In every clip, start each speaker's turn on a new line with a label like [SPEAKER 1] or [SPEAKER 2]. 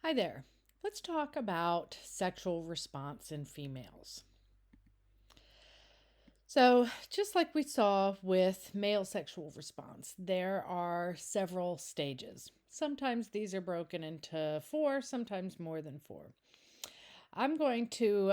[SPEAKER 1] Hi there. Let's talk about sexual response in females. So, just like we saw with male sexual response, there are several stages. Sometimes these are broken into four, sometimes more than four. I'm going to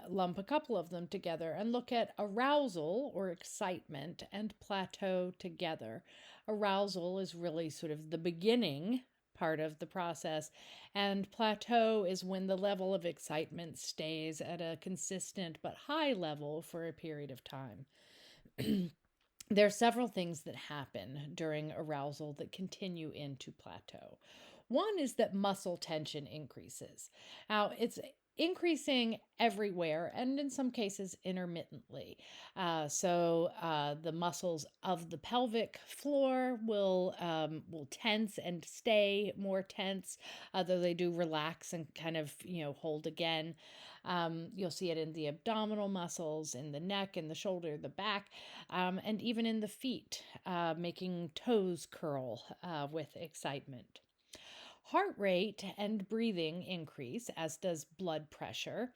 [SPEAKER 1] lump a couple of them together and look at arousal or excitement and plateau together. Arousal is really sort of the beginning part of the process, and plateau is when the level of excitement stays at a consistent but high level for a period of time. There are several things that happen during arousal that continue into plateau. One is that muscle tension increases. Now, it's increasing everywhere and in some cases intermittently. The muscles of the pelvic floor will tense and stay more tense, though they do relax and kind of hold again. You'll see it in the abdominal muscles, in the neck, in the shoulder, the back, and even in the feet, making toes curl with excitement. Heart rate and breathing increase, as does blood pressure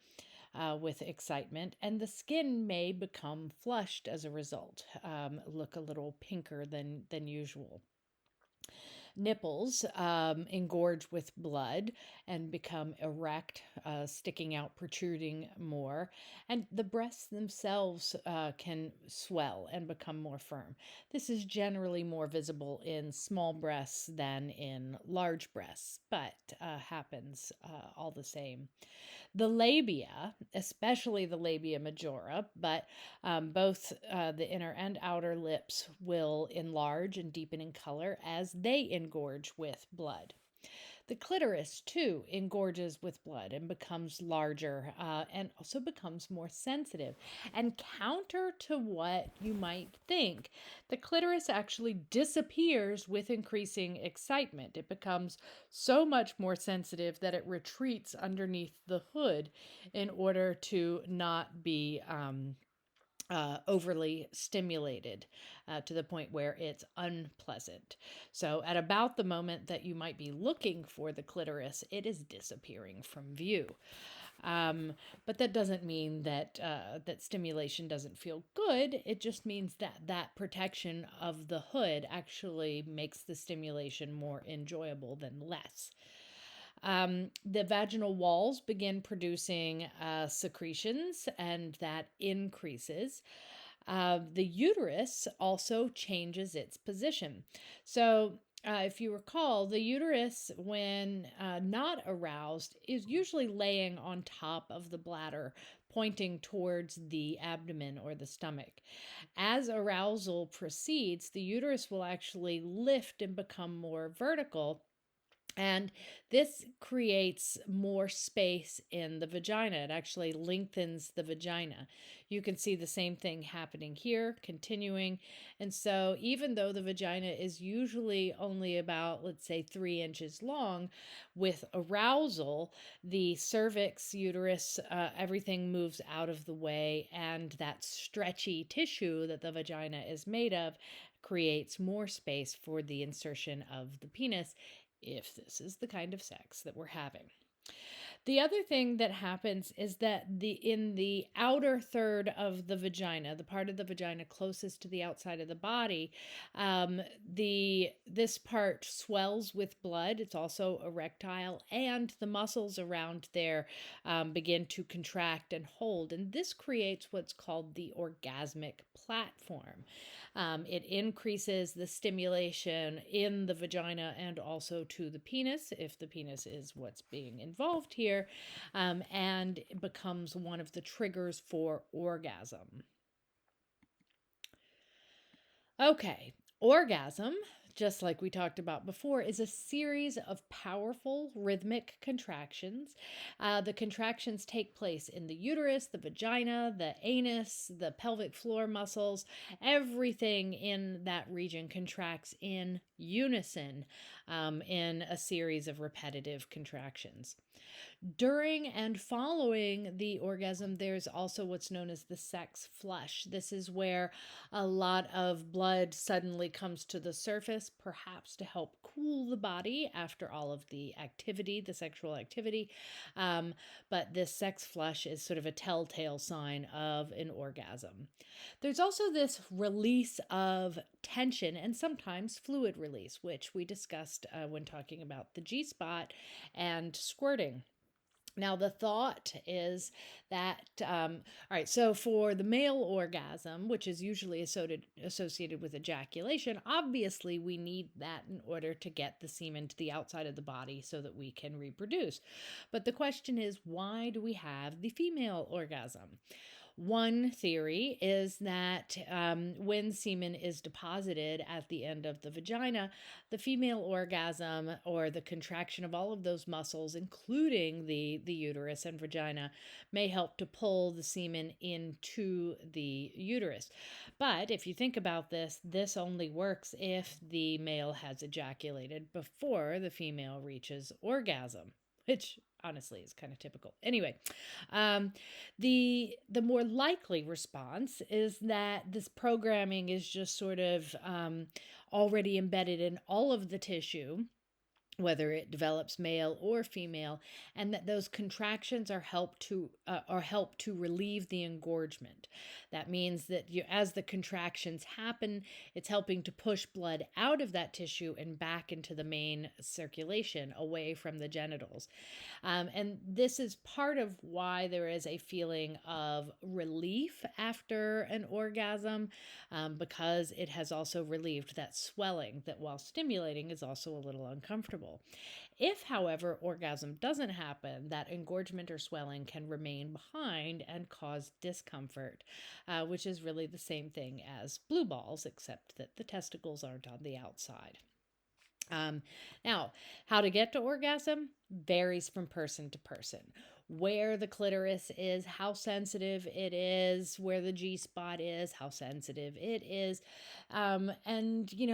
[SPEAKER 1] with excitement, and the skin may become flushed as a result, look a little pinker than usual. Nipples engorge with blood and become erect, sticking out, protruding more. And the breasts themselves can swell and become more firm. This is generally more visible in small breasts than in large breasts, but happens all the same. The labia, especially the labia majora, but both the inner and outer lips will enlarge and deepen in color as they engorge with blood. The clitoris, too, engorges with blood and becomes larger and also becomes more sensitive. And counter to what you might think, the clitoris actually disappears with increasing excitement. It becomes so much more sensitive that it retreats underneath the hood in order to not be overly stimulated to the point where it's unpleasant. So, at about the moment that you might be looking for the clitoris, it is disappearing from view. Um, but that doesn't mean that stimulation doesn't feel good. It just means that protection of the hood actually makes the stimulation more enjoyable than less. The vaginal walls begin producing secretions, and that increases. The uterus also changes its position. So, if you recall, the uterus, when not aroused, is usually laying on top of the bladder, pointing towards the abdomen or the stomach. As arousal proceeds, the uterus will actually lift and become more vertical, and this creates more space in the vagina. It actually lengthens the vagina. You can see the same thing happening here, continuing. And so, even though the vagina is usually only about, let's say, 3 inches long, with arousal, the cervix, uterus, everything moves out of the way, and that stretchy tissue that the vagina is made of creates more space for the insertion of the penis if this is the kind of sex that we're having. The other thing that happens is that in the outer third of the vagina, the part of the vagina closest to the outside of the body, this part swells with blood. It's also erectile, and the muscles around there begin to contract and hold, and this creates what's called the orgasmic platform. It increases the stimulation in the vagina and also to the penis, if the penis is what's being involved here, and becomes one of the triggers for orgasm. Okay, orgasm, just like we talked about before, is a series of powerful rhythmic contractions. The contractions take place in the uterus, the vagina, the anus, the pelvic floor muscles. Everything in that region contracts in unison in a series of repetitive contractions. During and following the orgasm, there's also what's known as the sex flush. This is where a lot of blood suddenly comes to the surface uterus, perhaps to help cool the body after all of the activity, the sexual activity. Um, but this sex flush is sort of a telltale sign of an orgasm. There's also this release of tension and sometimes fluid release, which we discussed when talking about the G spot and squirting. Now, the thought is that, all right, so for the male orgasm, which is usually associated with ejaculation, obviously we need that in order to get the semen to the outside of the body so that we can reproduce. But the question is, why do we have the female orgasm? One theory is that when semen is deposited at the end of the vagina, the female orgasm or the contraction of all of those muscles, including the uterus and vagina, may help to pull the semen into the uterus. But if you think about this, this only works if the male has ejaculated before the female reaches orgasm, which honestly is kind of typical. Anyway, um, the more likely response is that this programming is just sort of already embedded in all of the tissue, whether it develops male or female, and that those contractions are help to relieve the engorgement. That means that as the contractions happen, it's helping to push blood out of that tissue and back into the main circulation away from the genitals. And this is part of why there is a feeling of relief after an orgasm, because it has also relieved that swelling that, while stimulating, is also a little uncomfortable. If, however, orgasm doesn't happen, that engorgement or swelling can remain behind and cause discomfort, which is really the same thing as blue balls, except that the testicles aren't on the outside. Now, how to get to orgasm varies from person to person. Where the clitoris is, how sensitive it is, where the G spot is, how sensitive it is, and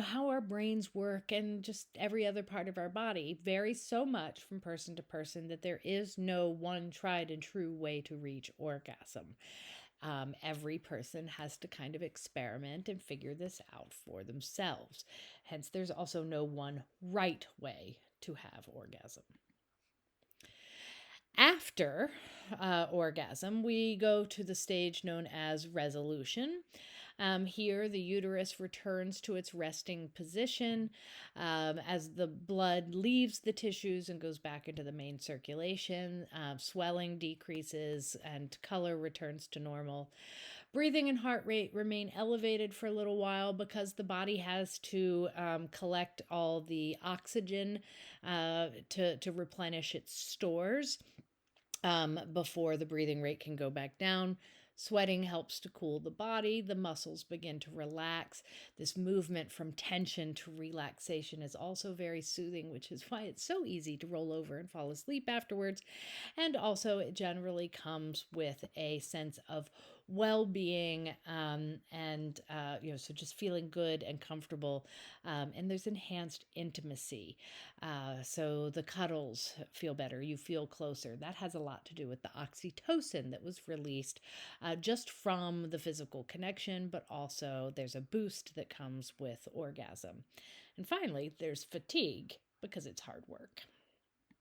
[SPEAKER 1] how our brains work and just every other part of our body varies so much from person to person that there is no one tried and true way to reach orgasm. Every person has to kind of experiment and figure this out for themselves. Hence, there's also no one right way to have orgasm. After orgasm, we go to the stage known as resolution. Here, the uterus returns to its resting position as the blood leaves the tissues and goes back into the main circulation. Swelling decreases and color returns to normal. Breathing and heart rate remain elevated for a little while because the body has to collect all the oxygen to replenish its stores before the breathing rate can go back down. Sweating helps to cool the body. The muscles begin to relax. This movement from tension to relaxation is also very soothing, which is why it's so easy to roll over and fall asleep afterwards. And also, it generally comes with a sense of well-being and so just feeling good and comfortable, and there's enhanced intimacy, so the cuddles feel better, you feel closer. That has a lot to do with the oxytocin that was released just from the physical connection, but also there's a boost that comes with orgasm. And finally, there's fatigue because it's hard work.